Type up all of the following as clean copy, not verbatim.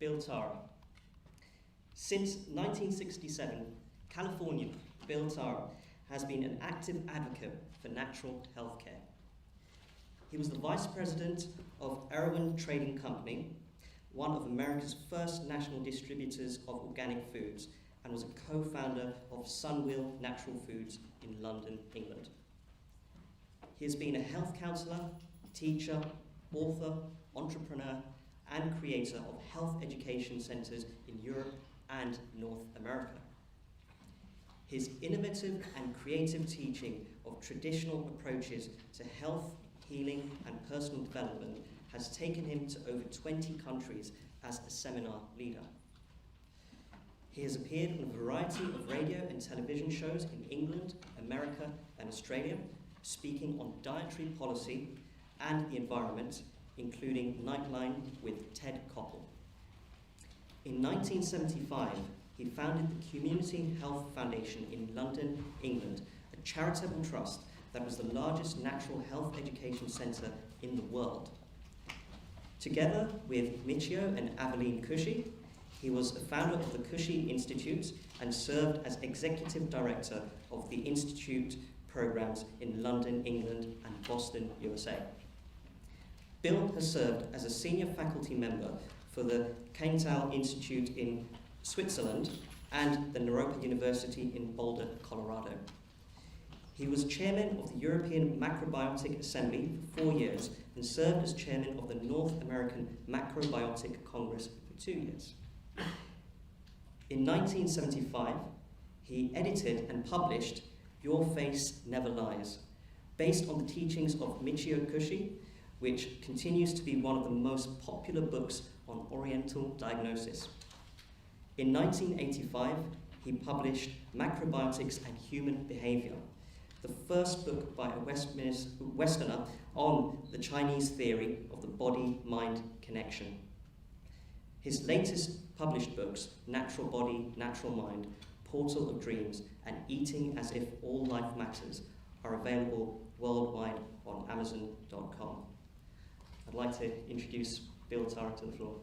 Bill Tara. Since 1967, Californian Bill Tara has been an active advocate for natural healthcare. He was the vice president of Erewhon Trading Company, one of America's first national distributors of organic foods, and was a co-founder of Sunwheel Natural Foods in London, England. He has been a health counsellor, teacher, author, entrepreneur, and creator of health education centres in Europe and North America. His innovative and creative teaching of traditional approaches to health, healing, and personal development has taken him to over 20 countries as a seminar leader. He has appeared on a variety of radio and television shows in England, America, and Australia, speaking on dietary policy and the environment, including Nightline with Ted Koppel. In 1975, he founded the Community Health Foundation in London, England, a charitable trust that was the largest natural health education centre in the world. Together with Michio and Aveline Cushy, he was a founder of the Cushy Institute and served as executive director of the Institute programs in London, England, and Boston, USA. Bill has served as a senior faculty member for the Kangtao Institute in Switzerland and the Naropa University in Boulder, Colorado. He was chairman of the European Macrobiotic Assembly for 4 years and served as chairman of the North American Macrobiotic Congress for 2 years. In 1975, he edited and published Your Face Never Lies, based on the teachings of Michio Cushy, which continues to be one of the most popular books on Oriental diagnosis. In 1985, he published Macrobiotics and Human Behavior, the first book by a Westerner on the Chinese theory of the body-mind connection. His latest published books, Natural Body, Natural Mind, Portal of Dreams, and Eating as If All Life Matters, are available worldwide on Amazon.com. I'd like to introduce Bill Tara to the floor.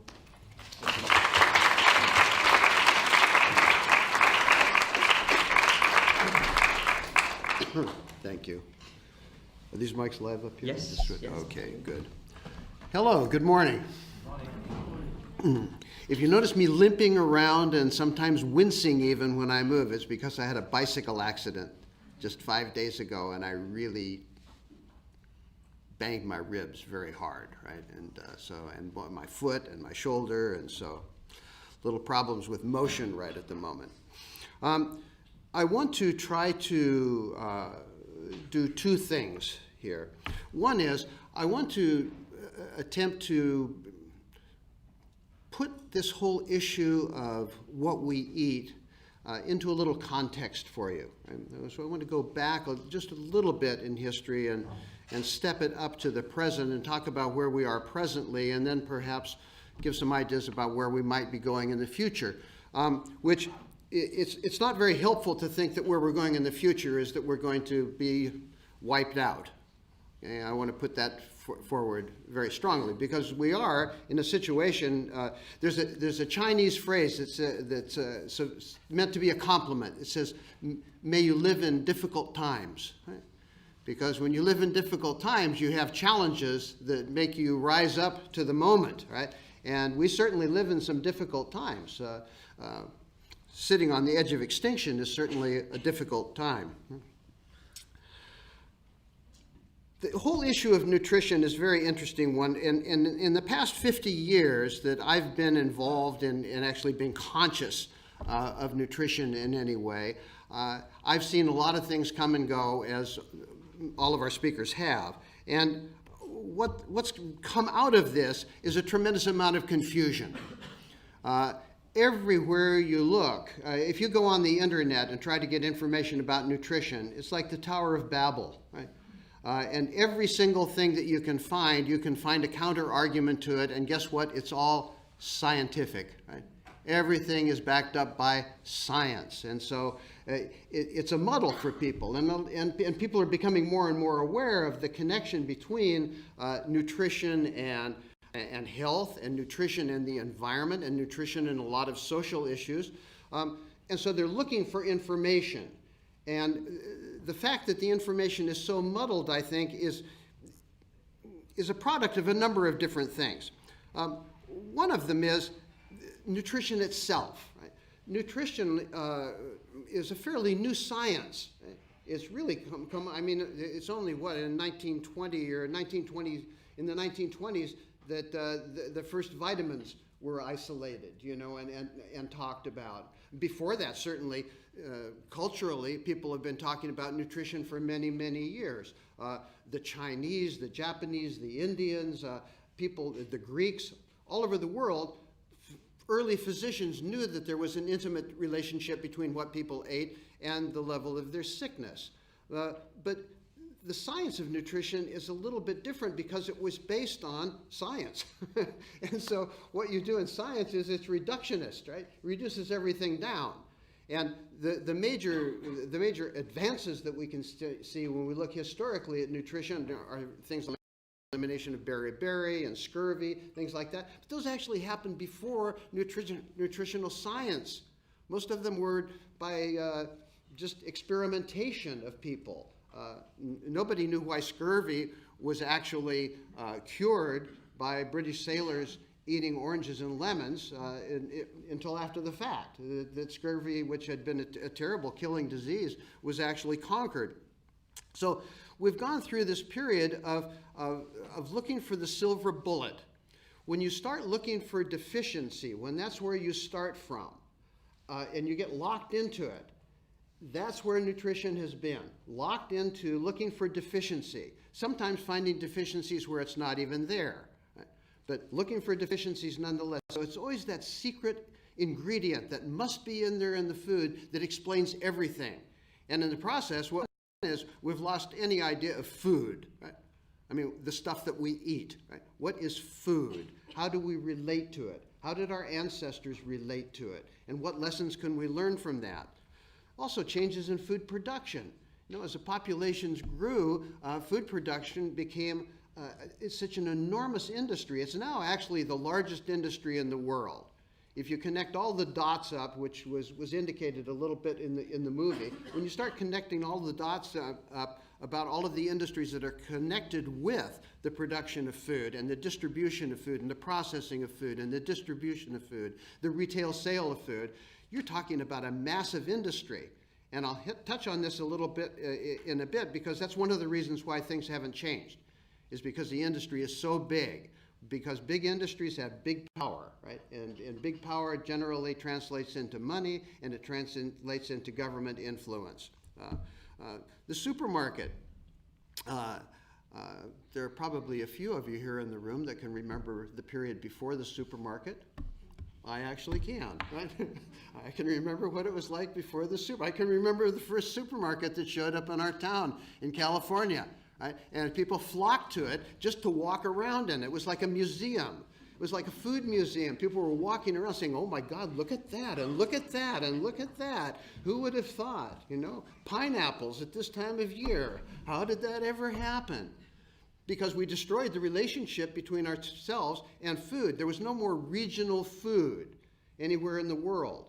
Thank you. Are these mics live up here? Yes. Yes. Okay, good. Hello, good morning. If you notice me limping around and sometimes wincing even when I move, it's because I had a bicycle accident just 5 days ago and I really banged my ribs very hard, right? And and my foot and my shoulder, and so little problems with motion right at the moment. I want to try to do two things here. One is I want to attempt to put this whole issue of what we eat into a little context for you. And so I want to go back just a little bit in history and step it up to the present and talk about where we are presently, and then perhaps give some ideas about where we might be going in the future, which it's not very helpful to think that where we're going in the future is that we're going to be wiped out. Okay? I want to put that forward very strongly, because we are in a situation, there's a Chinese phrase that's meant to be a compliment. It says, may you live in difficult times. Right? Because when you live in difficult times, you have challenges that make you rise up to the moment, right? And we certainly live in some difficult times. Sitting on the edge of extinction is certainly a difficult time. The whole issue of nutrition is a very interesting one. In the past 50 years that I've been involved in actually being conscious of nutrition in any way, I've seen a lot of things come and go, as all of our speakers have. And what's come out of this is a tremendous amount of confusion. Everywhere you look, if you go on the internet and try to get information about nutrition, it's like the Tower of Babel, right? And every single thing that you can find a counter argument to it, and guess what? It's all scientific, right? Everything is backed up by science, and so it's a muddle for people, and people are becoming more and more aware of the connection between nutrition and and health and nutrition and the environment and nutrition and a lot of social issues. And so they're looking for information. And the fact that the information is so muddled, I think, is a product of a number of different things. One of them is nutrition itself. Right? Nutrition is a fairly new science. Right? It's really I mean, it's only what, in 1920 or 1920s, in the 1920s that the first vitamins were isolated, you know, and talked about. Before that, certainly, culturally, people have been talking about nutrition for many, many years. The Chinese, the Japanese, the Indians, the Greeks, all over the world, early physicians knew that there was an intimate relationship between what people ate and the level of their sickness. But the science of nutrition is a little bit different because it was based on science. And so what you do in science is it's reductionist, right? It reduces everything down. And the major advances that we can see when we look historically at nutrition are things like elimination of beriberi and scurvy, things like that. But those actually happened before nutritional science. Most of them were by just experimentation of people. Nobody knew why scurvy was actually cured by British sailors eating oranges and lemons until after the fact. That scurvy, which had been a terrible killing disease, was actually conquered. So we've gone through this period of looking for the silver bullet. When you start looking for deficiency, when that's where you start from, and you get locked into it, that's where nutrition has been, locked into looking for deficiency, sometimes finding deficiencies where it's not even there, right? But looking for deficiencies nonetheless. So it's always that secret ingredient that must be in there in the food that explains everything. And in the process, what is we've lost any idea of food, right? I mean, the stuff that we eat, right? What is food? How do we relate to it? How did our ancestors relate to it? And what lessons can we learn from that? Also, changes in food production. You know, as the populations grew, food production became it's such an enormous industry. It's now actually the largest industry in the world. If you connect all the dots up, which was indicated a little bit in the movie, when you start connecting all the dots up about all of the industries that are connected with the production of food and the distribution of food and the processing of food and the distribution of food, the retail sale of food, you're talking about a massive industry. And I'll touch on this a little bit in a bit, because that's one of the reasons why things haven't changed, is because the industry is so big. Because big industries have big power, right? And big power generally translates into money, and it translates into government influence. The supermarket. There are probably a few of you here in the room that can remember the period before the supermarket. I actually can, right? I can remember what it was like before the I can remember the first supermarket that showed up in our town in California, right? And people flocked to it just to walk around in it. It was like a museum. It was like a food museum. People were walking around saying, oh my God, look at that, and look at that, and look at that. Who would have thought, you know? Pineapples at this time of year. How did that ever happen? Because we destroyed the relationship between ourselves and food. There was no more regional food anywhere in the world.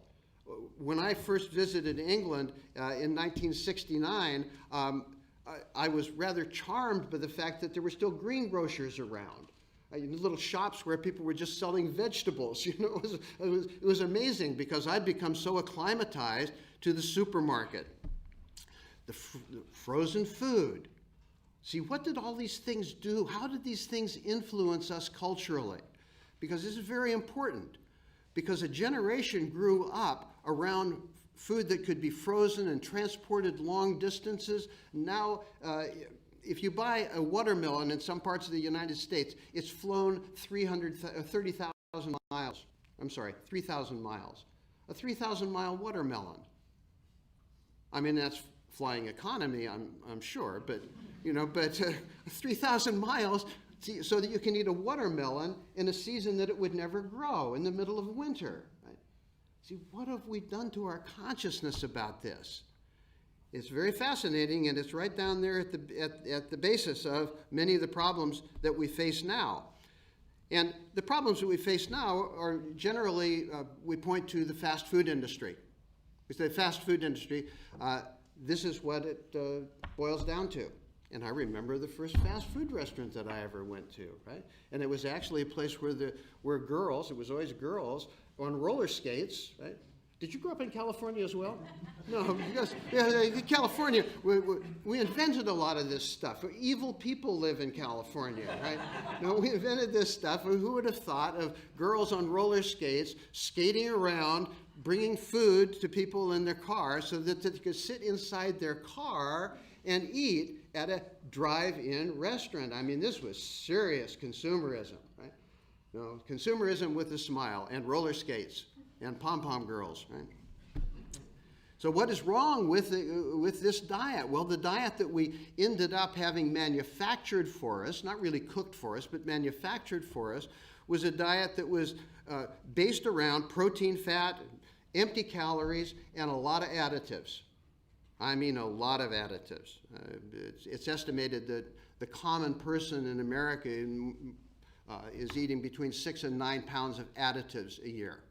When I first visited England in 1969, I was rather charmed by the fact that there were still greengrocers around. Little shops where people were just selling vegetables. You know, it was amazing, because I'd become so acclimatized to the supermarket. The frozen food. See, what did all these things do? How did these things influence us culturally? Because this is very important. Because a generation grew up around food that could be frozen and transported long distances. Now, if you buy a watermelon in some parts of the United States, it's flown 30,000 miles. I'm sorry, 3,000 miles. A 3,000-mile watermelon. I mean, that's flying economy, I'm sure, but 3,000 miles so that you can eat a watermelon in a season that it would never grow, in the middle of winter. Right? See, what have we done to our consciousness about this? It's very fascinating, and it's right down there at the basis of many of the problems that we face now. And the problems that we face now are generally, we point to the fast food industry. We say fast food industry, this is what it boils down to. And I remember the first fast food restaurant that I ever went to, right? And it was actually a place where girls, it was always girls, on roller skates, right? Did you grow up in California as well? No, because California, we invented a lot of this stuff. Evil people live in California, right? No, we invented this stuff. Who would have thought of girls on roller skates, skating around, bringing food to people in their car so that they could sit inside their car and eat at a drive-in restaurant? I mean, this was serious consumerism, right? No, consumerism with a smile, and roller skates, and pom-pom girls, right? So what is wrong with this diet? Well, the diet that we ended up having manufactured for us, not really cooked for us, but manufactured for us, was a diet that was based around protein, fat, empty calories, and a lot of additives. I mean a lot of additives. It's estimated that the common person in America is eating between 6 and 9 pounds of additives a year.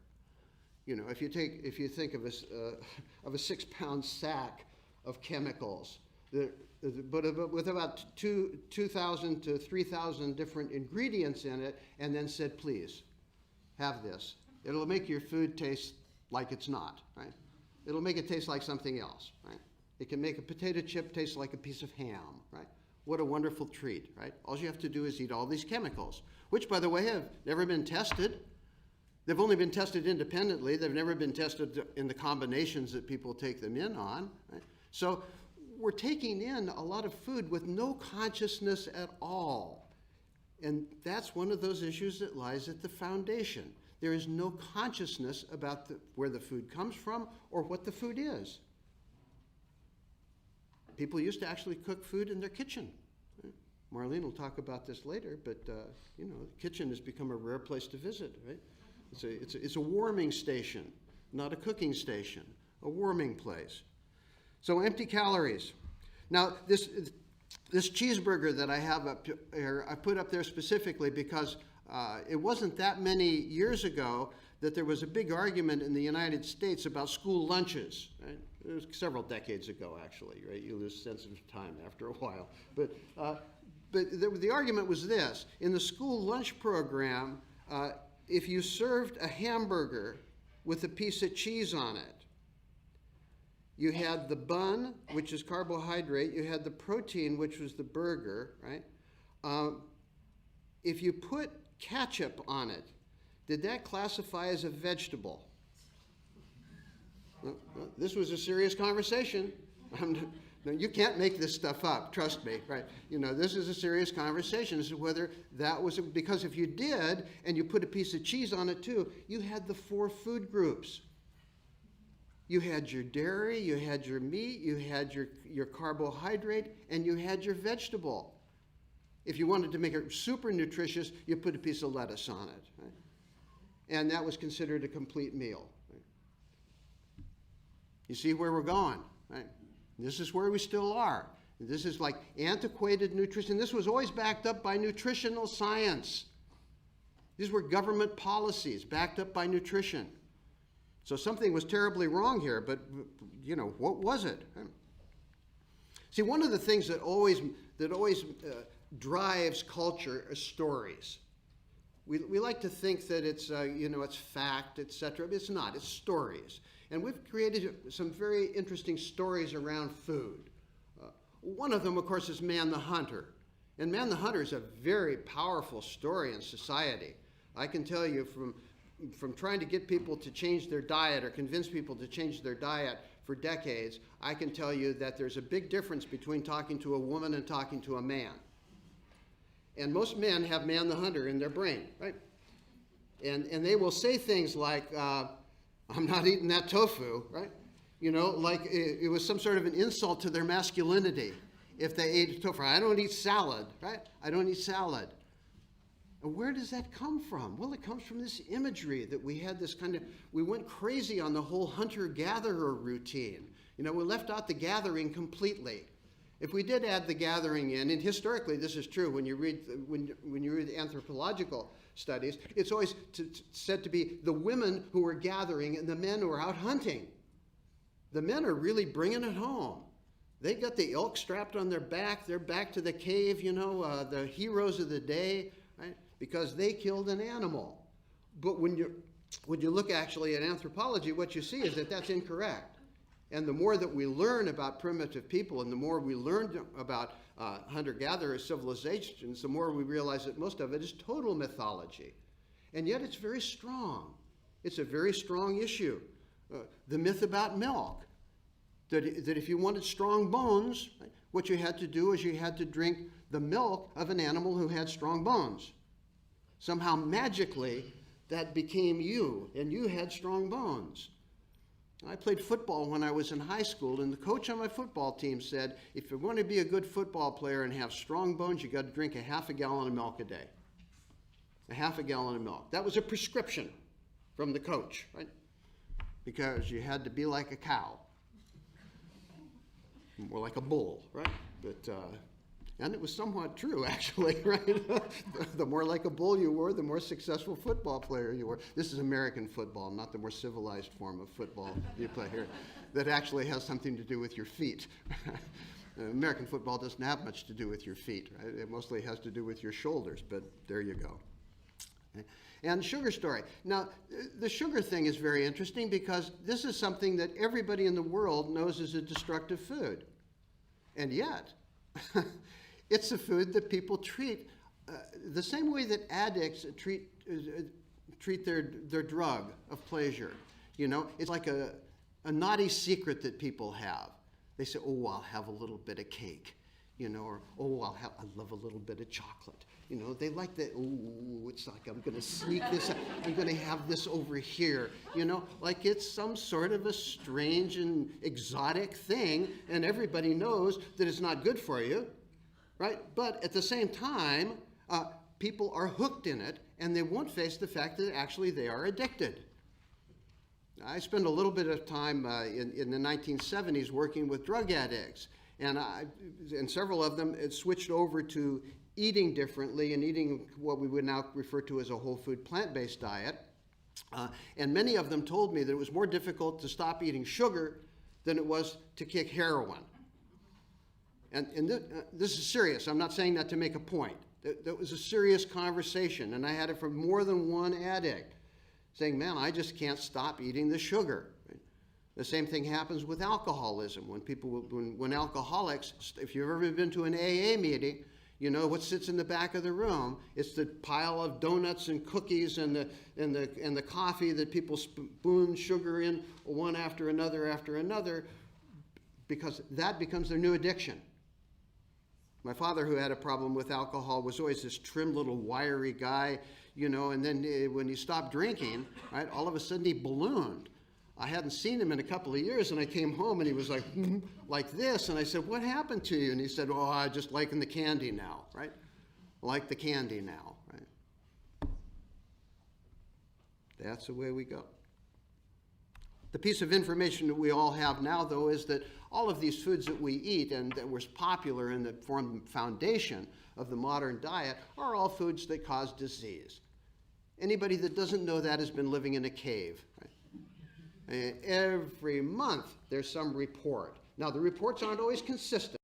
You know, if you think of a 6-pound sack of chemicals, but with about 2,000 to 3,000 different ingredients in it, and then said, please, have this. It'll make your food taste like it's not, right? It'll make it taste like something else, right? It can make a potato chip taste like a piece of ham, right? What a wonderful treat, right? All you have to do is eat all these chemicals, which, by the way, have never been tested. They've only been tested independently. They've never been tested in the combinations that people take them in on, right? So we're taking in a lot of food with no consciousness at all. And that's one of those issues that lies at the foundation. There is no consciousness about where the food comes from or what the food is. People used to actually cook food in their kitchen. Right? Marlene will talk about this later, but you know, the kitchen has become a rare place to visit, right? It's a warming station, not a cooking station, a warming place. So empty calories. Now, this cheeseburger that I have up here, I put up there specifically because it wasn't that many years ago that there was a big argument in the United States about school lunches. Right? It was several decades ago, actually. Right? You lose sense of time after a while. But the argument was this: in the school lunch program, if you served a hamburger with a piece of cheese on it, you had the bun, which is carbohydrate, you had the protein, which was the burger, right? If you put ketchup on it, did that classify as a vegetable? Well, this was a serious conversation. No, you can't make this stuff up, trust me, right? You know, this is a serious conversation as to whether that was, because if you did, and you put a piece of cheese on it too, you had the 4 food groups. You had your dairy, you had your meat, you had your carbohydrate, and you had your vegetable. If you wanted to make it super nutritious, you put a piece of lettuce on it, right? And that was considered a complete meal. Right? You see where we're going, right? This is where we still are. This is like antiquated nutrition. This was always backed up by nutritional science. These were government policies backed up by nutrition. So something was terribly wrong here, but, you know, what was it? See, one of the things that always drives culture is stories. We like to think that it's, you know, it's fact, etc. But it's not. It's stories. And we've created some very interesting stories around food. One of them, of course, is Man the Hunter. And Man the Hunter is a very powerful story in society. I can tell you from trying to get people to change their diet or convince people to change their diet for decades, I can tell you that there's a big difference between talking to a woman and talking to a man. And most men have Man the Hunter in their brain, right? And they will say things like, I'm not eating that tofu, right? You know, like it was some sort of an insult to their masculinity if they ate tofu. I don't eat salad, right? I don't eat salad. And where does that come from? Well, it comes from this imagery that we had this kind of, we went crazy on the whole hunter-gatherer routine. You know, we left out the gathering completely. If we did add the gathering in, and historically this is true when you read the anthropological studies, it's always said to be the women who are gathering and the men who are out hunting. The men are really bringing it home. They got the elk strapped on their back. They're back to the cave, the heroes of the day, right? Because they killed an animal. But when you look actually at anthropology, what you see is that that's incorrect. And the more that we learn about primitive people and the more we learn about hunter-gatherer civilizations, the more we realize that most of it is total mythology. And yet it's very strong. It's a very strong issue. The myth about milk, that if you wanted strong bones, right, what you had to do is you had to drink the milk of an animal who had strong bones. Somehow magically that became you, and you had strong bones. I played football when I was in high school, and the coach on my football team said, if you want to be a good football player and have strong bones, you got to drink a half a gallon of milk a day. A half a gallon of milk. That was a prescription from the coach, right? Because you had to be like a cow. More like a bull, right? But and it was somewhat true, actually, right? The more like a bull you were, the more successful football player you were. This is American football, not the more civilized form of football you play here, that actually has something to do with your feet. American football doesn't have much to do with your feet, right? It mostly has to do with your shoulders, but there you go. And sugar story. Now, the sugar thing is very interesting because this is something that everybody in the world knows is a destructive food. And yet, it's a food that people treat the same way that addicts treat their drug of pleasure. It's like a naughty secret that people have. They say, oh, I'll have a little bit of cake, or, oh, I love a little bit of chocolate. They like that, oh, it's like I'm going to sneak this, I'm going to have this over here, like it's some sort of a strange and exotic thing, and everybody knows that it's not good for you, right? But at the same time, people are hooked in it, and they won't face the fact that actually they are addicted. I spent a little bit of time in the 1970s working with drug addicts, and several of them had switched over to eating differently and eating what we would now refer to as a whole food plant-based diet. And many of them told me that it was more difficult to stop eating sugar than it was to kick heroin. And this is serious. I'm not saying that to make a point. That was a serious conversation, and I had it from more than one addict saying, man, I just can't stop eating the sugar. The same thing happens with alcoholism. When alcoholics, if you've ever been to an AA meeting, what sits in the back of the room? It's the pile of donuts and cookies and the coffee that people spoon sugar in one after another, because that becomes their new addiction. My father, who had a problem with alcohol, was always this trim little wiry guy, and then when he stopped drinking, right, all of a sudden he ballooned. I hadn't seen him in a couple of years, and I came home, and he was like this, and I said, what happened to you? And he said, oh, I just liking the candy now, right? I like the candy now, right? That's the way we go. The piece of information that we all have now, though, is that all of these foods that we eat and that were popular and that form the foundation of the modern diet are all foods that cause disease. Anybody that doesn't know that has been living in a cave, right? Every month there's some report. Now the reports aren't always consistent,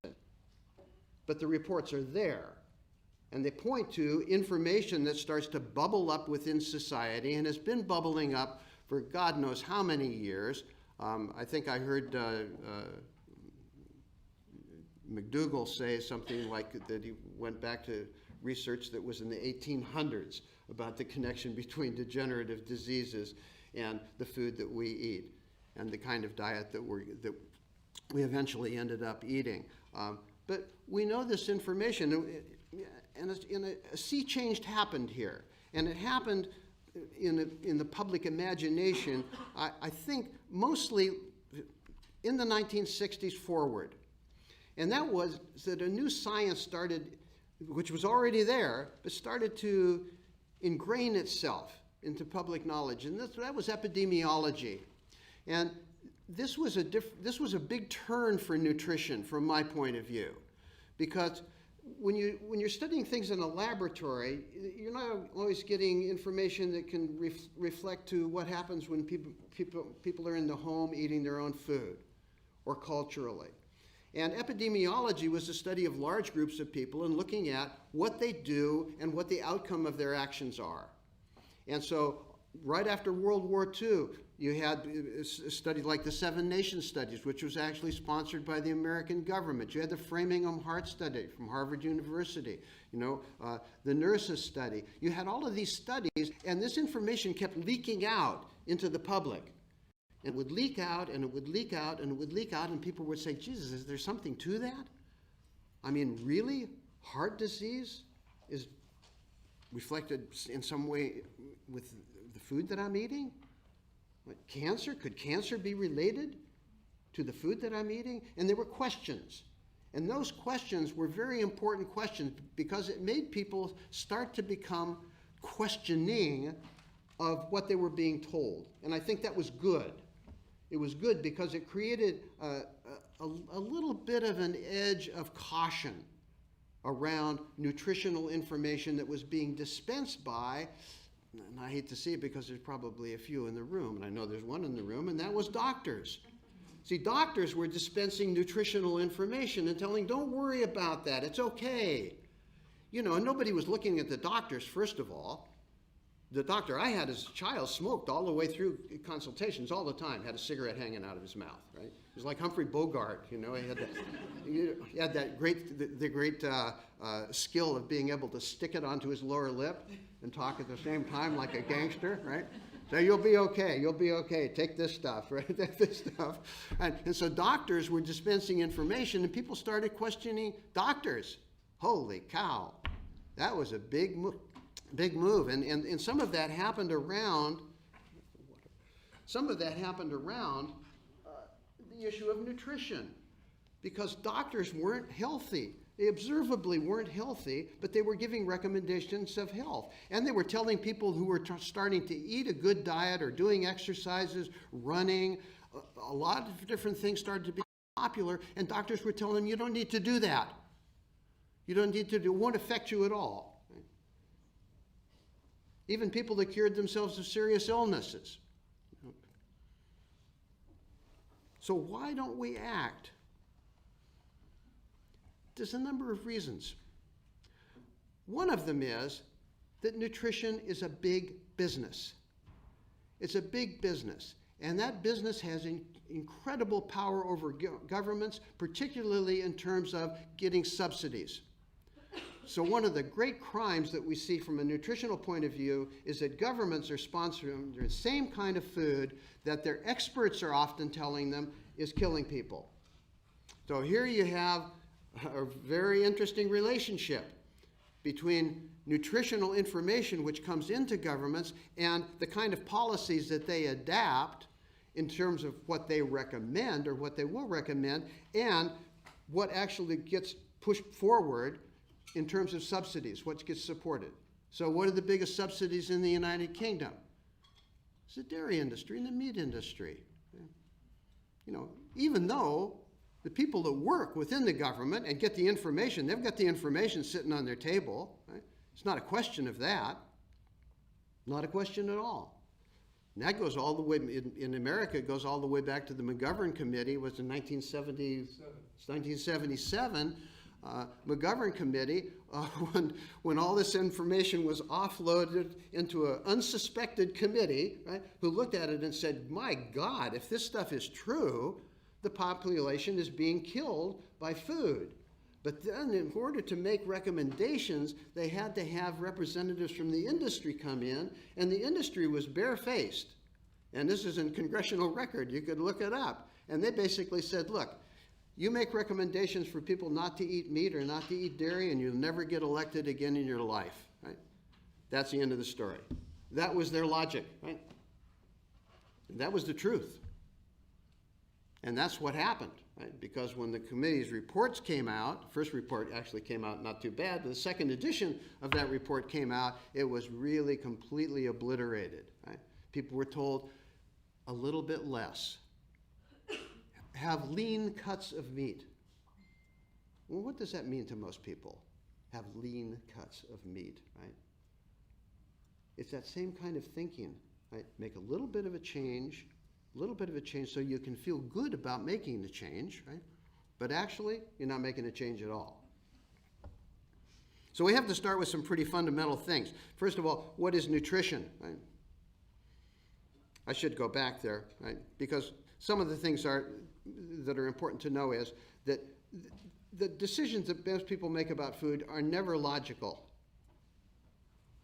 but the reports are there. And they point to information that starts to bubble up within society and has been bubbling up for God knows how many years. I think I heard McDougall say something like that he went back to research that was in the 1800s about the connection between degenerative diseases and the food that we eat and the kind of diet that we eventually ended up eating. But we know this information, and a sea change happened here. And it happened in the public imagination, I think, mostly in the 1960s forward. And that was that a new science started, which was already there, but started to ingrain itself into public knowledge, and that was epidemiology. And this was a big turn for nutrition from my point of view, because when you're studying things in a laboratory, you're not always getting information that can reflect to what happens when people are in the home eating their own food, or culturally. And epidemiology was the study of large groups of people and looking at what they do and what the outcome of their actions are. And so right after World War II, you had a study like the Seven Nations Studies, which was actually sponsored by the American government. You had the Framingham Heart Study from Harvard University, the Nurses Study. You had all of these studies, and this information kept leaking out into the public. It would leak out, and it would leak out, and it would leak out, and people would say, Jesus, is there something to that? I mean, really? Heart disease is reflected in some way with the food that I'm eating? What, cancer? Could cancer be related to the food that I'm eating? And there were questions. And those questions were very important questions because it made people start to become questioning of what they were being told. And I think that was good. It was good because it created a little bit of an edge of caution around nutritional information that was being dispensed by, and I hate to say it because there's probably a few in the room, and I know there's one in the room, and that was doctors. See, doctors were dispensing nutritional information and telling, don't worry about that, it's okay. And nobody was looking at the doctors, first of all. The doctor I had as a child smoked all the way through consultations all the time, had a cigarette hanging out of his mouth, right? It was like Humphrey Bogart, he had that great skill of being able to stick it onto his lower lip and talk at the same time like a gangster, right? So you'll be okay, take this stuff, right? This stuff. And so doctors were dispensing information and people started questioning doctors. Holy cow, that was a big move. And some of that happened around the issue of nutrition, because doctors weren't healthy. They observably weren't healthy, but they were giving recommendations of health. And they were telling people who were starting to eat a good diet or doing exercises, running, a lot of different things started to be popular, and doctors were telling them, you don't need to do that. You don't need to do it. It won't affect you at all. Even people that cured themselves of serious illnesses. So why don't we act? There's a number of reasons. One of them is that nutrition is a big business. It's a big business. And that business has incredible power over governments, particularly in terms of getting subsidies. So one of the great crimes that we see from a nutritional point of view is that governments are sponsoring the same kind of food that their experts are often telling them is killing people. So here you have a very interesting relationship between nutritional information which comes into governments and the kind of policies that they adapt in terms of what they recommend or what they will recommend and what actually gets pushed forward in terms of subsidies, what gets supported. So what are the biggest subsidies in the United Kingdom? It's the dairy industry and the meat industry. Even though the people that work within the government and get the information, they've got the information sitting on their table, right? It's not a question of that. Not a question at all. And that goes all the way, in America, it goes all the way back to the McGovern Committee, was in 1977. McGovern Committee, when all this information was offloaded into an unsuspected committee, right, who looked at it and said, my God, if this stuff is true, the population is being killed by food. But then in order to make recommendations, they had to have representatives from the industry come in, and the industry was barefaced. And this is in congressional record, you could look it up. And they basically said, look, you make recommendations for people not to eat meat or not to eat dairy, and you'll never get elected again in your life, right? That's the end of the story. That was their logic, right? And that was the truth. And that's what happened, right? Because when the committee's reports came out, the first report actually came out not too bad, but the second edition of that report came out, it was really completely obliterated, right? People were told a little bit less. Have lean cuts of meat. Well, what does that mean to most people? have lean cuts of meat, right? It's that same kind of thinking, right? Make a little bit of a change so you can feel good about making the change, right? But actually, you're not making a change at all. So we have to start with some pretty fundamental things. First of all, what is nutrition, right? I should go back there, right? Because some of the things that are important to know is that the decisions that most people make about food are never logical.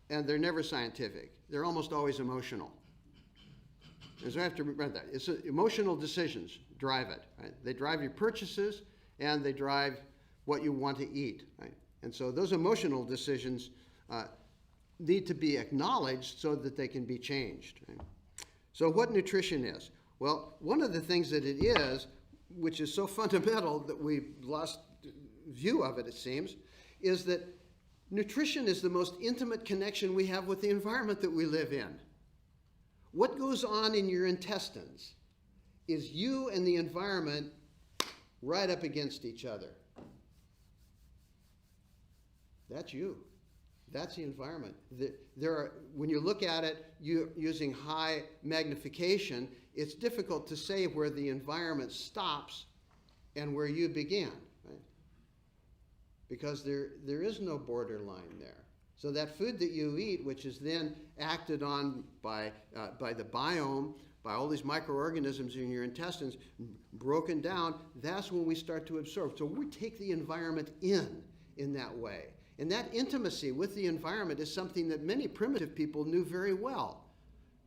And they're never scientific. They're almost always emotional. And so I have to remember that. It's emotional decisions drive it, right? They drive your purchases and they drive what you want to eat, right? And so those emotional decisions need to be acknowledged so that they can be changed, right? So what nutrition is? Well, one of the things that it is, which is so fundamental that we've lost view of it, it seems, is that nutrition is the most intimate connection we have with the environment that we live in. What goes on in your intestines is you and the environment right up against each other. That's you. That's the environment. When you look at it using high magnification, it's difficult to say where the environment stops and where you began, right? Because there is no borderline there. So that food that you eat, which is then acted on by the biome, by all these microorganisms in your intestines, broken down, that's when we start to absorb. So we take the environment in that way. And that intimacy with the environment is something that many primitive people knew very well.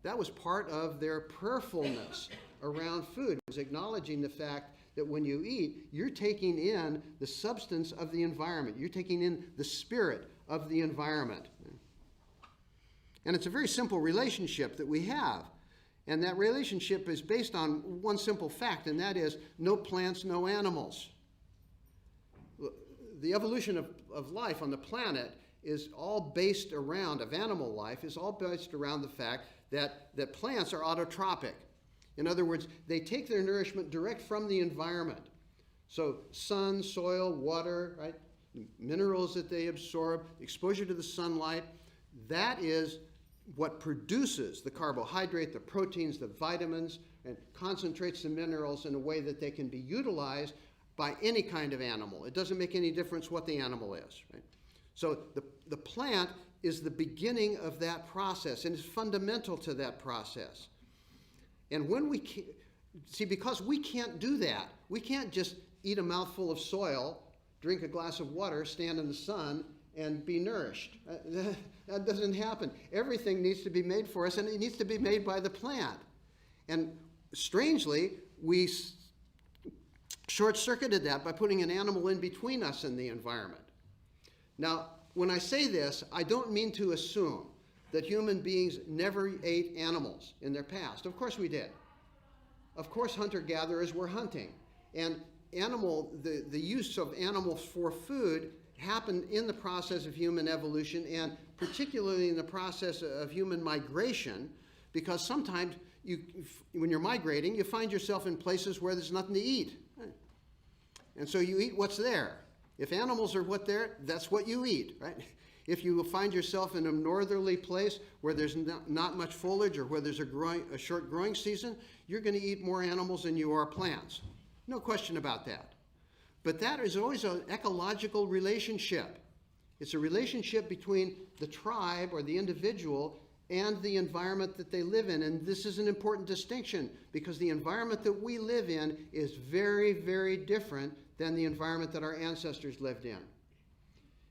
That was part of their prayerfulness around food, was acknowledging the fact that when you eat, you're taking in the substance of the environment. You're taking in the spirit of the environment. And it's a very simple relationship that we have. And that relationship is based on one simple fact, and that is no plants, no animals. The evolution of life on the planet is all based around, of animal life, is all based around the fact that plants are autotrophic. In other words, they take their nourishment direct from the environment. So sun, soil, water, right? Minerals that they absorb, exposure to the sunlight, that is what produces the carbohydrate, the proteins, the vitamins, and concentrates the minerals in a way that they can be utilized by any kind of animal. It doesn't make any difference what the animal is, right? So the plant is the beginning of that process and is fundamental to that process. And when because we can't do that, we can't just eat a mouthful of soil, drink a glass of water, stand in the sun, and be nourished. That doesn't happen. Everything needs to be made for us, and it needs to be made by the plant. And strangely, we short-circuited that by putting an animal in between us and the environment. Now, when I say this, I don't mean to assume that human beings never ate animals in their past. Of course we did. Of course hunter-gatherers were hunting. And the use of animals for food happened in the process of human evolution, and particularly in the process of human migration, because sometimes when you're migrating, you find yourself in places where there's nothing to eat. And so you eat what's there. If animals are that's what you eat, right? If you find yourself in a northerly place where there's not much foliage or where there's a short growing season, you're going to eat more animals than you are plants. No question about that. But that is always an ecological relationship. It's a relationship between the tribe or the individual and the environment that they live in. And this is an important distinction because the environment that we live in is very, very different than the environment that our ancestors lived in.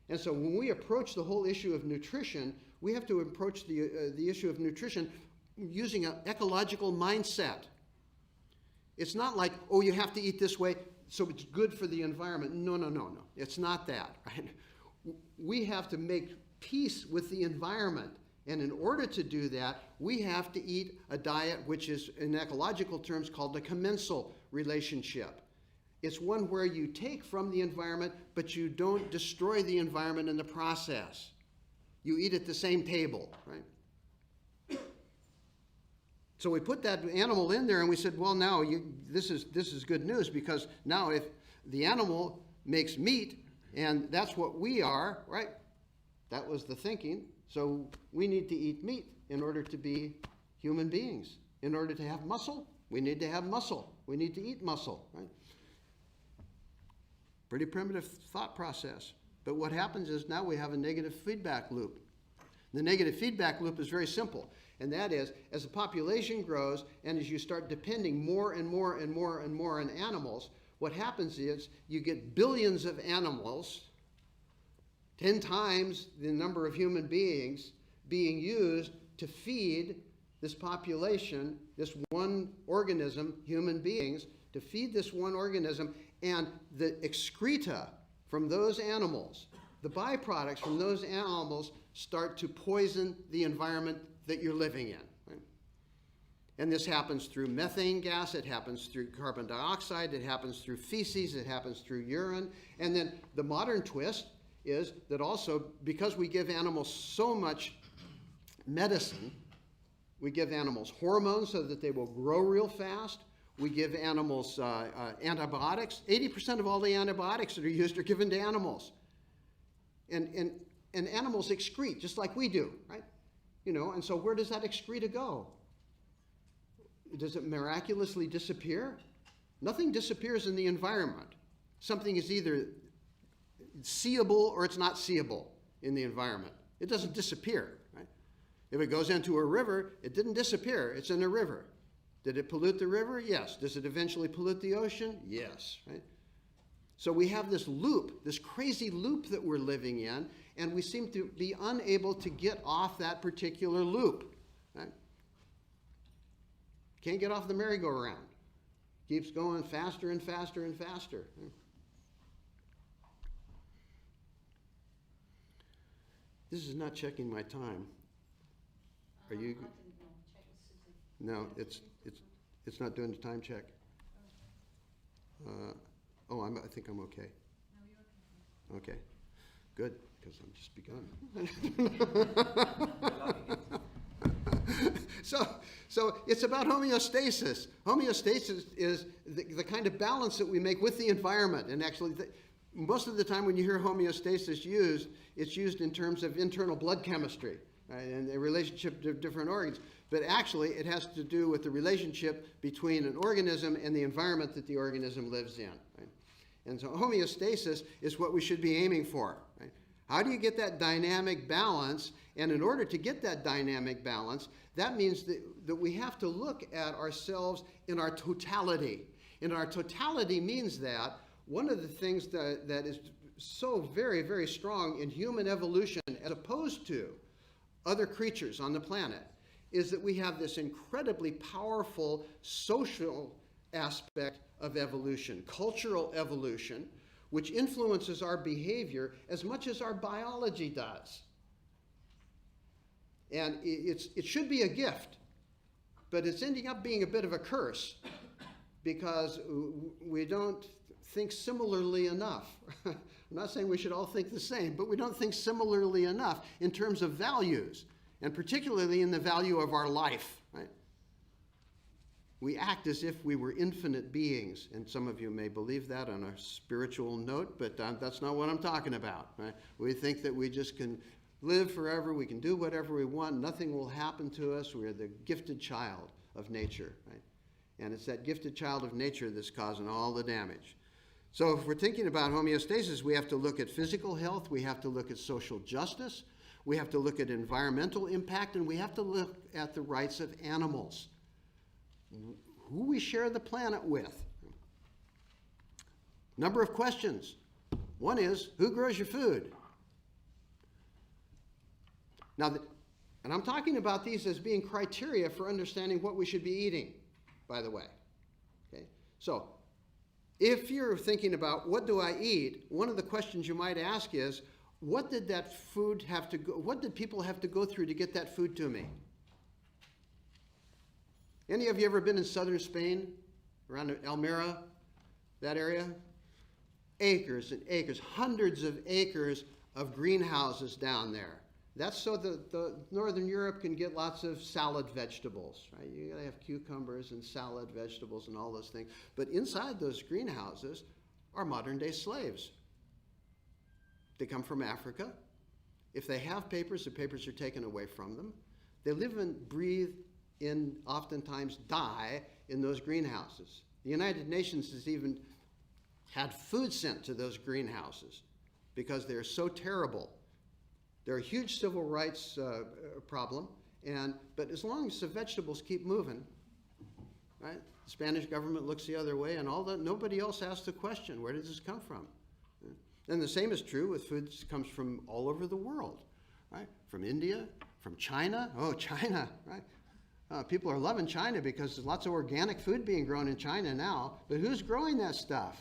And so when we approach the whole issue of nutrition, we have to approach the issue of nutrition using an ecological mindset. It's not like, oh, you have to eat this way, so it's good for the environment. No. It's not that, right? We have to make peace with the environment. And in order to do that, we have to eat a diet which is, in ecological terms, called a commensal relationship. It's one where you take from the environment, but you don't destroy the environment in the process. You eat at the same table, right? So we put that animal in there and we said, well, now this is good news, because now if the animal makes meat, And that's what we are, right? That was the thinking. So we need to eat meat in order to be human beings. In order to have muscle, we need to have muscle. We need to eat muscle, right? Pretty primitive thought process. But what happens is now we have a negative feedback loop. The negative feedback loop is very simple, and that is, as the population grows and as you start depending more and more and more and more on animals, what happens is you get billions of animals, 10 times the number of human beings being used to feed this population, this one organism, human beings, to feed this one organism, and the excreta from those animals, the byproducts from those animals start to poison the environment that you're living in. Right? And this happens through methane gas, it happens through carbon dioxide, it happens through feces, it happens through urine. And then the modern twist is that also, because we give animals so much medicine, we give animals hormones so that they will grow real fast. We give animals antibiotics. 80% of all the antibiotics that are used are given to animals. And animals excrete just like we do, right? You know, and so where does that excreta go? Does it miraculously disappear? Nothing disappears in the environment. Something is either seeable or it's not seeable in the environment. It doesn't disappear, right? If it goes into a river, it didn't disappear. It's in a river. Did it pollute the river? Yes. Does it eventually pollute the ocean? Yes, right? So we have this loop, this crazy loop that we're living in, and we seem to be unable to get off that particular loop. Right? Can't get off the merry-go-round. Keeps going faster and faster and faster. This is not checking my time. Are you? No, it's not doing the time check. I think I'm okay. No, you're okay. Okay, good, because I'm just begun. So it's about homeostasis. Homeostasis is the kind of balance that we make with the environment. And actually, most of the time when you hear homeostasis used, it's used in terms of internal blood chemistry, right, and the relationship to different organs. But actually, it has to do with the relationship between an organism and the environment that the organism lives in. Right? And so homeostasis is what we should be aiming for. Right? How do you get that dynamic balance? And in order to get that dynamic balance, that means that we have to look at ourselves in our totality. And our totality means that one of the things that is so very, very strong in human evolution as opposed to other creatures on the planet is that we have this incredibly powerful social aspect of evolution, cultural evolution, which influences our behavior as much as our biology does. And it should be a gift, but it's ending up being a bit of a curse because we don't think similarly enough. I'm not saying we should all think the same, but we don't think similarly enough in terms of values, and particularly in the value of our life. Right? We act as if we were infinite beings, and some of you may believe that on a spiritual note, but that's not what I'm talking about. Right? We think that we just can live forever, we can do whatever we want, nothing will happen to us. We're the gifted child of nature. Right? And it's that gifted child of nature that's causing all the damage. So if we're thinking about homeostasis, we have to look at physical health, we have to look at social justice, we have to look at environmental impact, and we have to look at the rights of animals, who we share the planet with. Number of questions. One is, who grows your food? Now, and I'm talking about these as being criteria for understanding what we should be eating, by the way. Okay? So, if you're thinking about what do I eat, one of the questions you might ask is, what did that food have to go, what did people have to go through to get that food to me? Any of you ever been in southern Spain, around Almeria, that area? Acres and acres, hundreds of acres of greenhouses down there. That's so that the Northern Europe can get lots of salad vegetables, right? You gotta have cucumbers and salad vegetables and all those things. But inside those greenhouses are modern day slaves. They come from Africa. If they have papers, the papers are taken away from them. They live and breathe in, oftentimes die in those greenhouses. The United Nations has even had food sent to those greenhouses because they're so terrible. They're a huge civil rights problem, but as long as the vegetables keep moving, right? The Spanish government looks the other way, and nobody else asks the question, where does this come from? And the same is true with food that comes from all over the world, right? From India, from China. Oh, China, right? People are loving China because there's lots of organic food being grown in China now. But who's growing that stuff?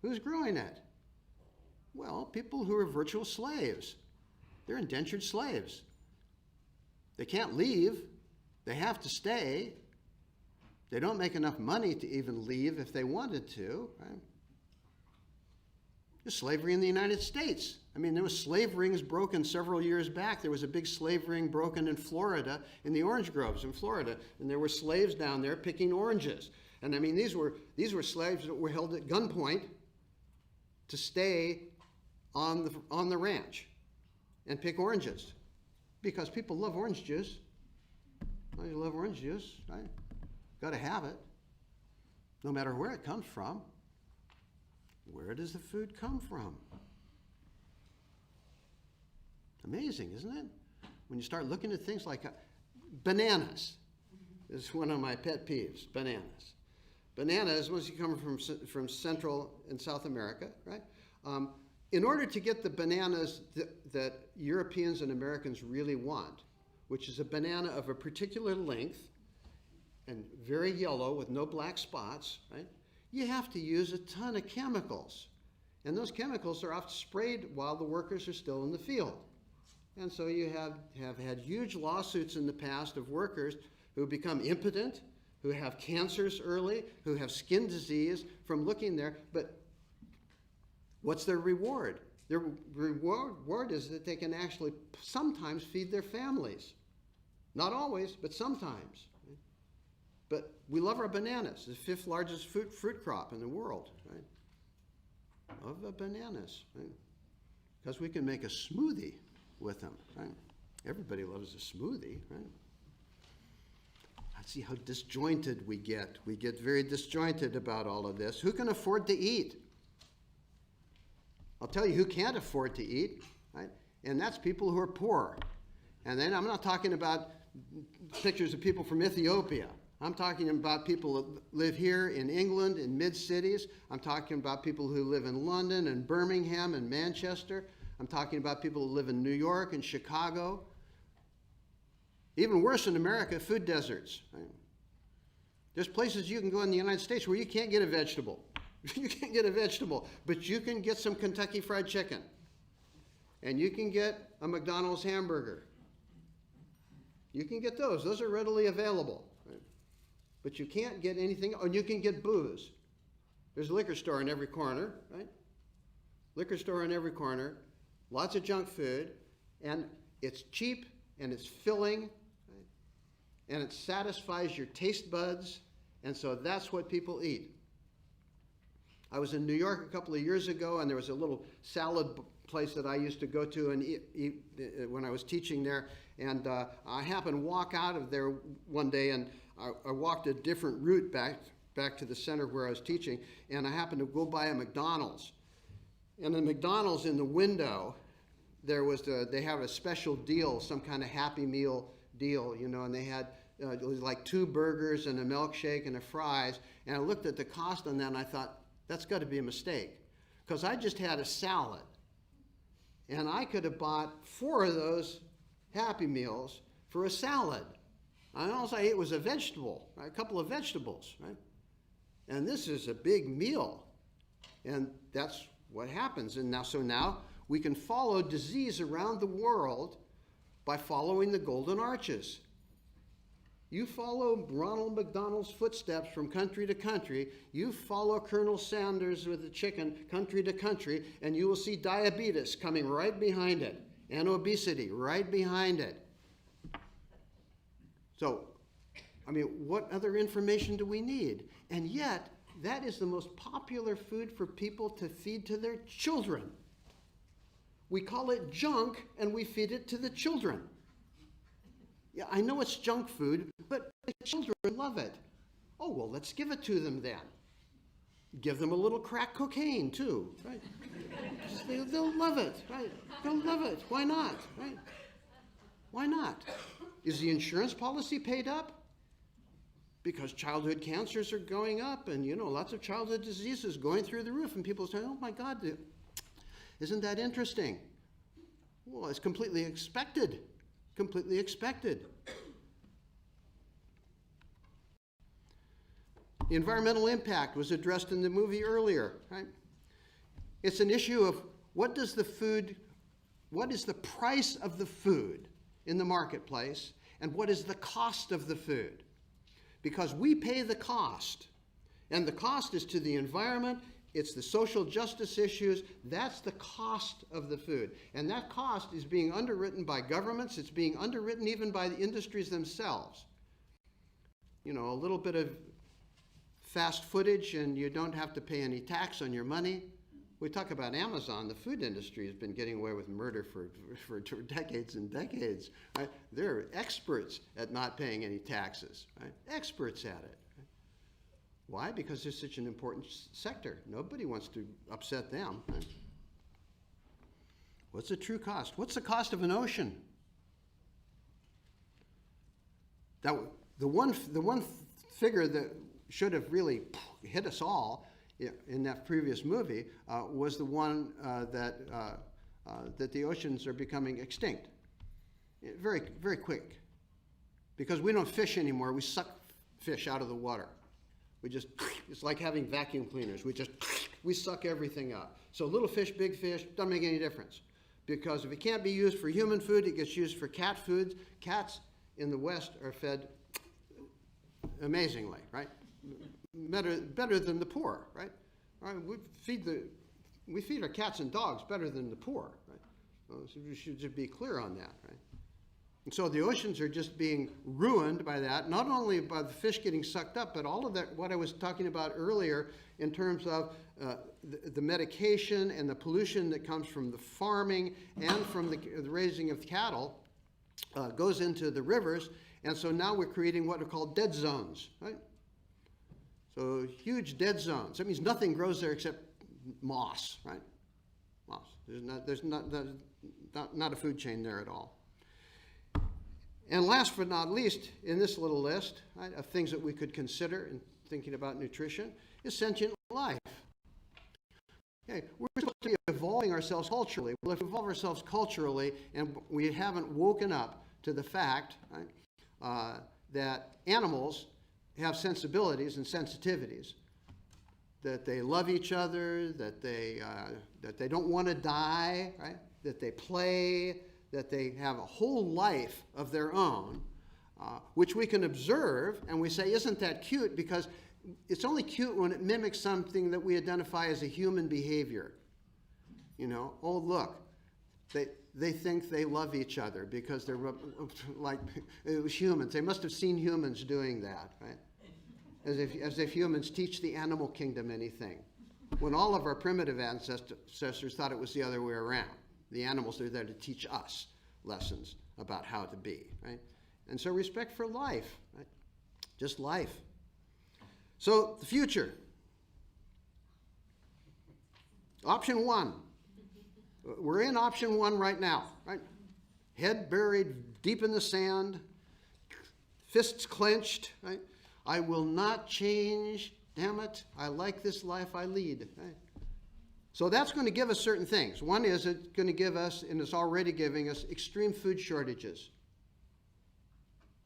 Who's growing it? Well, people who are virtual slaves. They're indentured slaves. They can't leave. They have to stay. They don't make enough money to even leave if they wanted to, right? There's slavery in the United States. I mean, there was slave rings broken several years back. There was a big slave ring broken in Florida, in the orange groves in Florida, and there were slaves down there picking oranges. And I mean, these were slaves that were held at gunpoint to stay on the ranch and pick oranges, because people love orange juice. Well, you love orange juice, right? Got to have it, no matter where it comes from. Where does the food come from? Amazing, isn't it? When you start looking at things like bananas. This is one of my pet peeves, bananas. Bananas, once you come from Central and South America, right? In order to get the bananas that Europeans and Americans really want, which is a banana of a particular length and very yellow with no black spots, right? You have to use a ton of chemicals. And those chemicals are often sprayed while the workers are still in the field. And so you have had huge lawsuits in the past of workers who become impotent, who have cancers early, who have skin disease from looking there. But what's their reward? Their reward is that they can actually sometimes feed their families. Not always, but sometimes. But we love our bananas, the 5th largest fruit crop in the world, right? Love the bananas, right? Because we can make a smoothie with them, right? Everybody loves a smoothie, right? Let's see how disjointed we get. We get very disjointed about all of this. Who can afford to eat? I'll tell you who can't afford to eat, right? And that's people who are poor. And then I'm not talking about pictures of people from Ethiopia. I'm talking about people that live here in England, in mid-cities. I'm talking about people who live in London and Birmingham and Manchester. I'm talking about people who live in New York and Chicago. Even worse in America, food deserts. Right? There's places you can go in the United States where you can't get a vegetable. You can't get a vegetable, but you can get some Kentucky Fried Chicken. And you can get a McDonald's hamburger. You can get those. Those are readily available. Right? But you can't get anything, and you can get booze. There's a liquor store in every corner, right? Liquor store in every corner, lots of junk food, and it's cheap, and it's filling, right? And it satisfies your taste buds, and so that's what people eat. I was in New York a couple of years ago, and there was a little salad place that I used to go to and eat when I was teaching there, and I happened to walk out of there one day, and I walked a different route back to the center where I was teaching, and I happened to go by a McDonald's. And the McDonald's, in the window, they have a special deal, some kind of Happy Meal deal, you know, and they had it was like 2 burgers and a milkshake and a fries, and I looked at the cost on that, and I thought, that's got to be a mistake, because I just had a salad, and I could have bought 4 of those Happy Meals for a salad. And all I ate was a vegetable, right? A couple of vegetables, right? And this is a big meal, and that's what happens. And now we can follow disease around the world by following the golden arches. You follow Ronald McDonald's footsteps from country to country. You follow Colonel Sanders with the chicken country to country, and you will see diabetes coming right behind it, and obesity right behind it. So, I mean, what other information do we need? And yet, that is the most popular food for people to feed to their children. We call it junk, and we feed it to the children. Yeah, I know it's junk food, but the children love it. Oh, well, let's give it to them then. Give them a little crack cocaine, too, right? They'll love it, right? They'll love it. Why not, right? Why not? Is the insurance policy paid up? Because childhood cancers are going up, and, lots of childhood diseases going through the roof, and people say, oh, my God, isn't that interesting? Well, it's completely expected. Completely expected. The environmental impact was addressed in the movie earlier, right? It's an issue of what is the price of the food in the marketplace, and what is the cost of the food? Because we pay the cost, and the cost is to the environment, it's the social justice issues, that's the cost of the food. And that cost is being underwritten by governments, it's being underwritten even by the industries themselves. A little bit of fast footage and you don't have to pay any tax on your money. We talk about Amazon, the food industry has been getting away with murder for decades and decades. Right? They're experts at not paying any taxes, right? Experts at it. Right? Why? Because they're such an important sector. Nobody wants to upset them. Right? What's the true cost? What's the cost of an ocean? The one figure that should have really hit us all in that previous movie was the one that the oceans are becoming extinct. Very, very quick. Because we don't fish anymore, we suck fish out of the water. It's like having vacuum cleaners. We suck everything up. So little fish, big fish, doesn't make any difference. Because if it can't be used for human food, it gets used for cat food. Cats in the West are fed amazingly, right? Better than the poor, right? All right, we feed our cats and dogs better than the poor, right? So we should just be clear on that, right? And so the oceans are just being ruined by that, not only by the fish getting sucked up, but all of that, what I was talking about earlier in terms of the medication and the pollution that comes from the farming and from the raising of cattle goes into the rivers. And so now we're creating what are called dead zones, right? So huge dead zones. That means nothing grows there except moss, right? Moss. There's not a food chain there at all. And last but not least, in this little list, right, of things that we could consider in thinking about nutrition is sentient life. Okay, we're supposed to be evolving ourselves culturally. Well, if we evolve ourselves culturally and we haven't woken up to the fact, right, that animals have sensibilities and sensitivities, that they love each other, that they don't want to die, right? That they play, that they have a whole life of their own, which we can observe, and we say, isn't that cute? Because it's only cute when it mimics something that we identify as a human behavior. Oh, look, they think they love each other because they're like, it was humans. They must have seen humans doing that, right? As if humans teach the animal kingdom anything. When all of our primitive ancestors thought it was the other way around. The animals are there to teach us lessons about how to be, right? And so respect for life, right? Just life. So the future. Option one. We're in option one right now, right? Head buried deep in the sand, fists clenched, right? I will not change, damn it, I like this life I lead, right? So that's going to give us certain things. One is it's going to give us, and it's already giving us, extreme food shortages.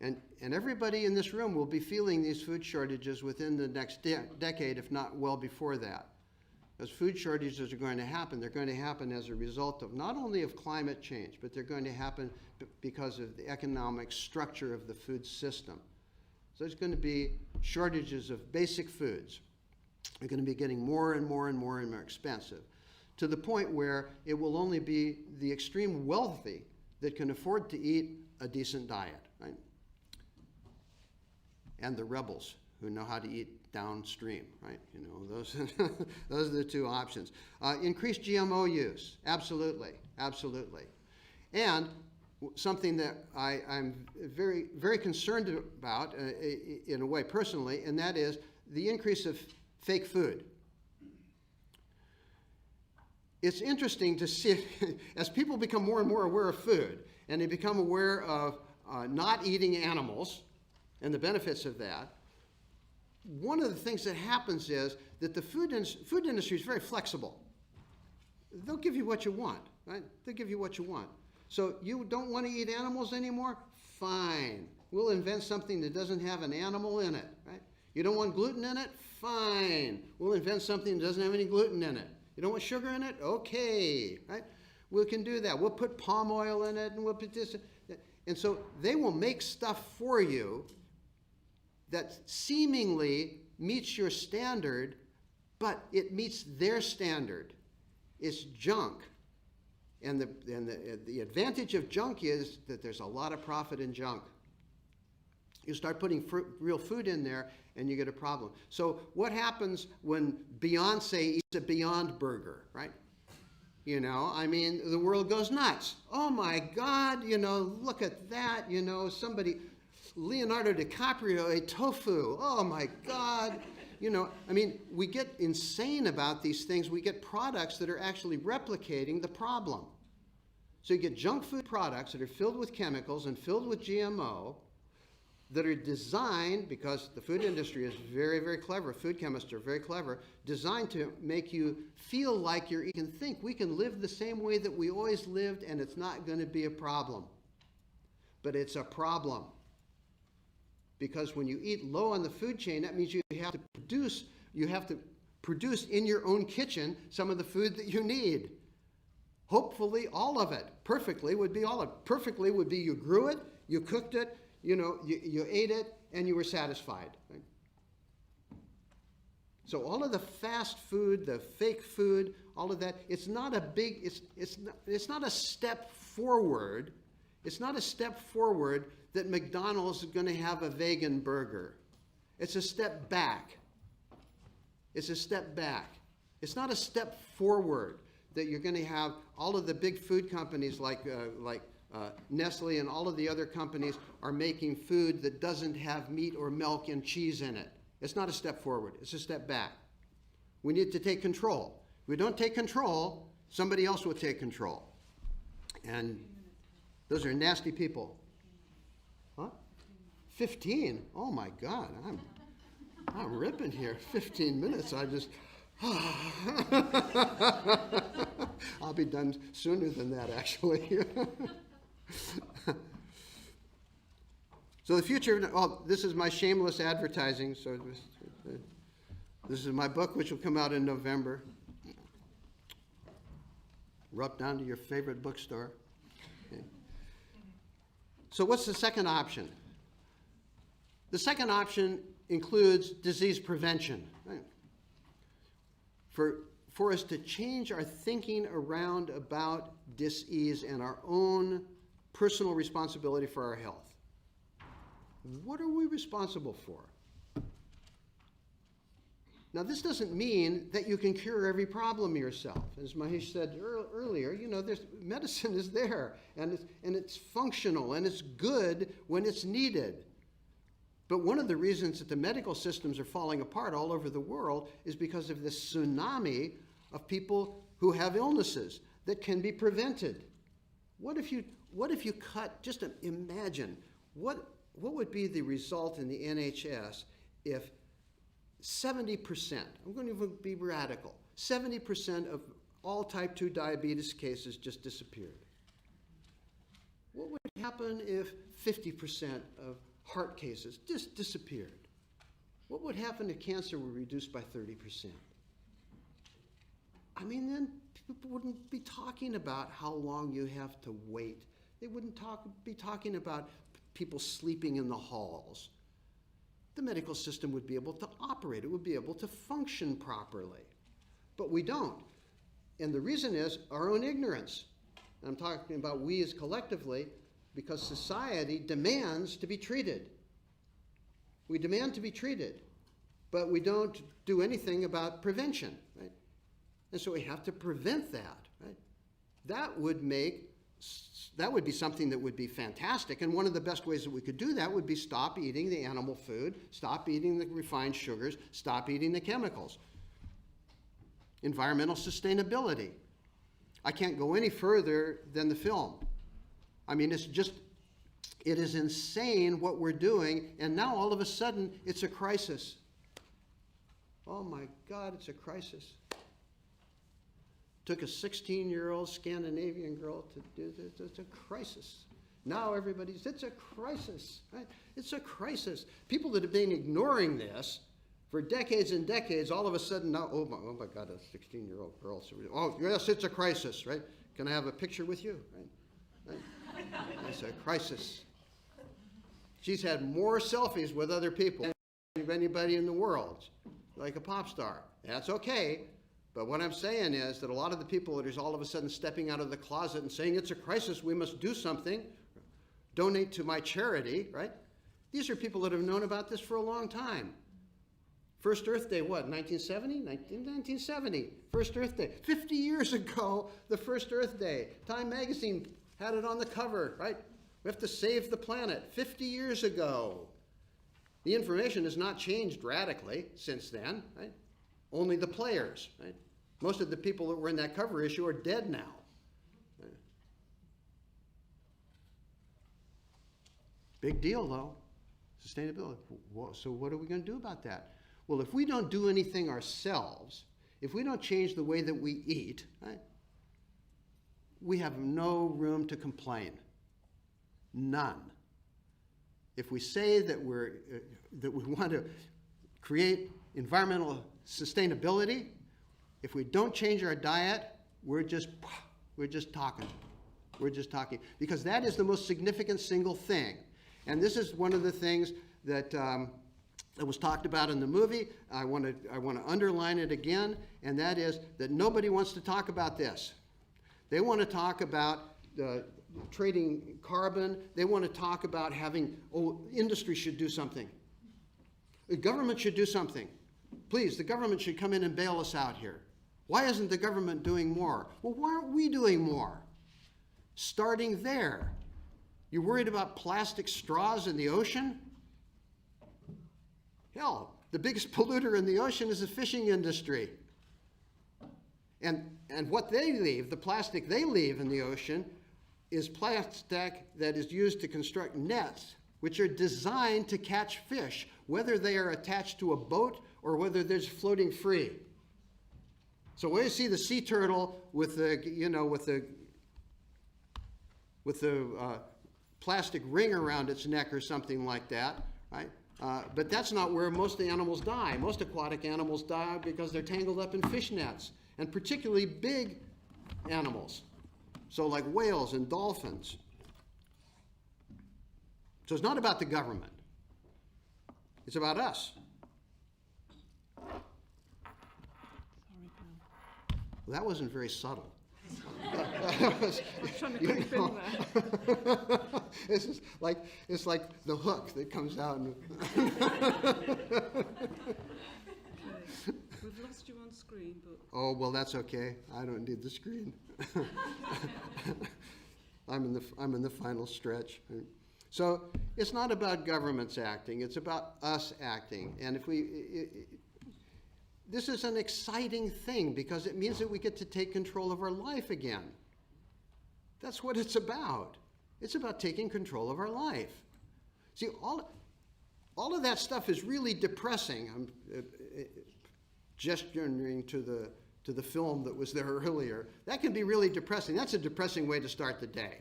And everybody in this room will be feeling these food shortages within the next decade, if not well before that. As food shortages are going to happen, they're going to happen as a result of not only of climate change, but they're going to happen because of the economic structure of the food system. So there's going to be shortages of basic foods. They're going to be getting more and more and more and more expensive, to the point where it will only be the extreme wealthy that can afford to eat a decent diet, right? And the rebels who know how to eat downstream, right? Those are the two options. Increased GMO use, absolutely. absolutely. And something that I'm very, very concerned about in a way personally, and that is the increase of fake food. It's interesting to see, as people become more and more aware of food, and they become aware of not eating animals and the benefits of that, one of the things that happens is that the food industry is very flexible. They'll give you what you want, right? They'll give you what you want. So you don't want to eat animals anymore? Fine. We'll invent something that doesn't have an animal in it, right? You don't want gluten in it? Fine. We'll invent something that doesn't have any gluten in it. You don't want sugar in it? Okay, right? We can do that. We'll put palm oil in it, and we'll put this. And so they will make stuff for you that seemingly meets your standard, but it meets their standard. It's junk. And the advantage of junk is that there's a lot of profit in junk. You start putting real food in there, and you get a problem. So what happens when Beyonce eats a Beyond Burger, right? You know, I mean, the world goes nuts. Oh my God, you know, look at that, you know, Leonardo DiCaprio ate tofu. Oh my God. You know, I mean, we get insane about these things. We get products that are actually replicating the problem. So you get junk food products that are filled with chemicals and filled with GMO that are designed, because the food industry is very, very clever, food chemists are very clever, designed to make you feel like you can think we can live the same way that we always lived and it's not going to be a problem. But it's a problem. Because when you eat low on the food chain, that means you have to produce in your own kitchen some of the food that you need. Hopefully all of it. Perfectly would be all of it. Perfectly would be you grew it, you cooked it, you know, you ate it, and you were satisfied. Right? So all of the fast food, the fake food, all of that, it's not a step forward. It's not a step forward that McDonald's is going to have a vegan burger. It's a step back. It's a step back. It's not a step forward that you're going to have all of the big food companies like Nestle and all of the other companies are making food that doesn't have meat or milk and cheese in it. It's not a step forward. It's a step back. We need to take control. If we don't take control, somebody else will take control. And those are nasty people. Huh? 15? Oh my God, I'm ripping here. 15 minutes, I just, I'll be done sooner than that, actually. So the future, this is my shameless advertising. So this is my book, which will come out in November. Rup down to your favorite bookstore. Okay. So what's the second option? The second option includes disease prevention. Right? For us to change our thinking around about dis-ease and our own personal responsibility for our health. What are we responsible for? Now, this doesn't mean that you can cure every problem yourself. As Mahesh said earlier, you know, medicine is there, and it's functional, and it's good when it's needed. But one of the reasons that the medical systems are falling apart all over the world is because of this tsunami of people who have illnesses that can be prevented. What if you cut, just imagine, what would be the result in the NHS if 70%, I'm going to even be radical, 70% of all type 2 diabetes cases just disappeared? What would happen if 50% of heart cases just disappeared? What would happen if cancer were reduced by 30%? I mean, then people wouldn't be talking about how long you have to wait. They wouldn't be talking about people sleeping in the halls. The medical system would be able to operate. It would be able to function properly. But we don't. And the reason is our own ignorance. And I'm talking about we as collectively, because society demands to be treated. We demand to be treated, but we don't do anything about prevention, right? And so we have to prevent that, right? that would be something that would be fantastic. And one of the best ways that we could do that would be stop eating the animal food, stop eating the refined sugars, stop eating the chemicals. Environmental sustainability. I can't go any further than the film. I mean, it is insane what we're doing, and now all of a sudden it's a crisis. Oh my God, it's a crisis. Took a 16-year-old Scandinavian girl to do this. It's a crisis. Now it's a crisis, right? It's a crisis. People that have been ignoring this for decades and decades, all of a sudden now, oh my God, a 16-year-old girl. So oh, yes, it's a crisis, right? Can I have a picture with you, right? It's a crisis. She's had more selfies with other people than anybody in the world, like a pop star. That's okay. But what I'm saying is that a lot of the people that are all of a sudden stepping out of the closet and saying it's a crisis, we must do something, donate to my charity, right? These are people that have known about this for a long time. First Earth Day, what, 1970? 1970, First Earth Day. 50 years ago, the first Earth Day. Time magazine had it on the cover, right? We have to save the planet. 50 years ago. The information has not changed radically since then, right? Only the players, right? Most of the people that were in that cover issue are dead now. Big deal, though. Sustainability. So what are we going to do about that? Well, if we don't do anything ourselves, if we don't change the way that we eat, right, we have no room to complain. None. If we say that we want to create environmental sustainability, if we don't change our diet, we're just talking. We're just talking. Because that is the most significant single thing. And this is one of the things that was talked about in the movie. I want to underline it again, and that is that nobody wants to talk about this. They want to talk about trading carbon. They want to talk about having, industry should do something. The government should do something. Please, the government should come in and bail us out here. Why isn't the government doing more? Well, why aren't we doing more? Starting there. You're worried about plastic straws in the ocean? Hell, the biggest polluter in the ocean is the fishing industry. And what they leave, the plastic they leave in the ocean, is plastic that is used to construct nets, which are designed to catch fish, whether they are attached to a boat or whether they're floating free. So when you see the sea turtle with the plastic ring around its neck or something like that, right? But that's not where most animals die. Most aquatic animals die because they're tangled up in fish nets, and particularly big animals. So like whales and dolphins. So it's not about the government. It's about us. Well, that wasn't very subtle. It's like the hook that comes out. We've lost you on screen, but... Oh, well, that's okay. I don't need the screen. I'm in the final stretch. So it's not about governments acting. It's about us acting. And if this is an exciting thing because it means that we get to take control of our life again. That's what it's about. It's about taking control of our life. See, all of that stuff is really depressing. I'm gesturing to the film that was there earlier. That can be really depressing. That's a depressing way to start the day.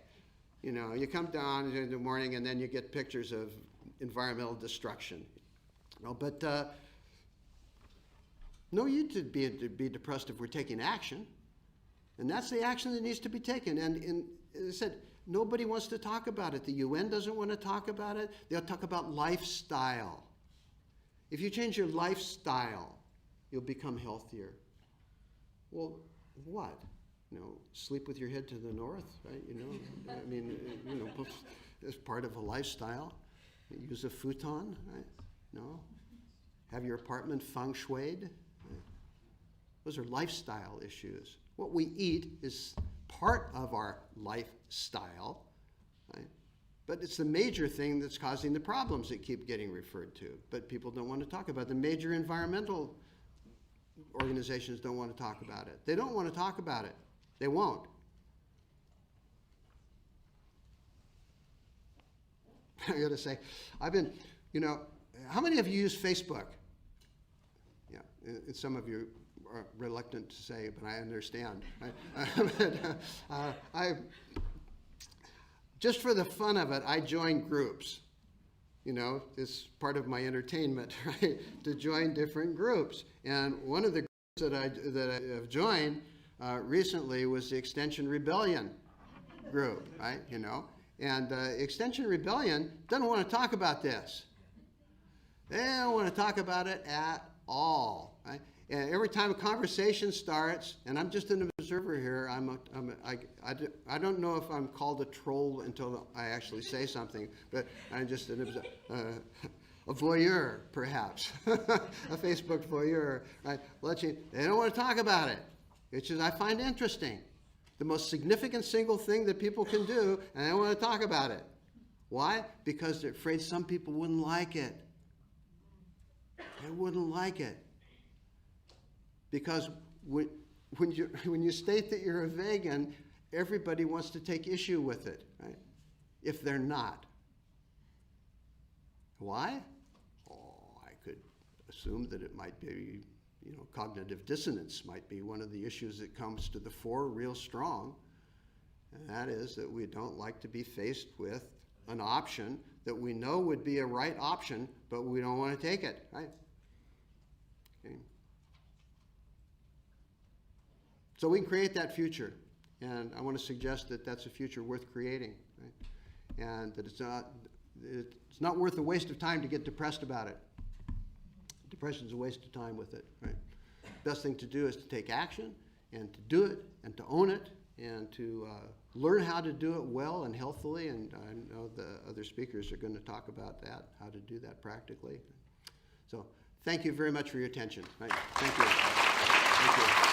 You know, you come down in the morning and then you get pictures of environmental destruction. But no need to be depressed if we're taking action. And that's the action that needs to be taken. And as I said, nobody wants to talk about it. The UN doesn't want to talk about it. They'll talk about lifestyle. If you change your lifestyle, you'll become healthier. Well, what? You know, sleep with your head to the north, right? You know, I mean, you know, as part of a lifestyle. Use a futon, right? No. Have your apartment feng shuied. Right? Those are lifestyle issues. What we eat is part of our lifestyle, right? But it's the major thing that's causing the problems that keep getting referred to. But people don't want to talk about it. The major environmental organizations don't want to talk about it. They don't want to talk about it. They won't. I got to say, I've been, how many of you use Facebook? Yeah, and some of you are reluctant to say, but I understand. Just for the fun of it, I join groups. It's part of my entertainment, right? To join different groups. And one of the groups that I have joined recently was the Extension Rebellion group, right? And Extension Rebellion doesn't want to talk about this. They don't want to talk about it at all, right? And every time a conversation starts, and I'm just an observer here, I don't know if I'm called a troll until I actually say something, but I'm just a voyeur, perhaps, a Facebook voyeur, right? They don't want to talk about it, which is I find interesting. The most significant single thing that people can do, and they don't want to talk about it. Why? Because they're afraid some people wouldn't like it. They wouldn't like it. Because when you state that you're a vegan, everybody wants to take issue with it, right? If they're not. Why? Oh, I could assume that it might be, cognitive dissonance might be one of the issues that comes to the fore real strong. And that is that we don't like to be faced with an option that we know would be a right option, but we don't want to take it, right? Okay. So we can create that future, and I want to suggest that that's a future worth creating, right? And that it's not worth the waste of time to get depressed about it. Depression is a waste of time with it, right? Best thing to do is to take action and to do it and to own it and to learn how to do it well and healthily. And I know the other speakers are going to talk about that, how to do that practically. So thank you very much for your attention. Right? Thank you. Thank you.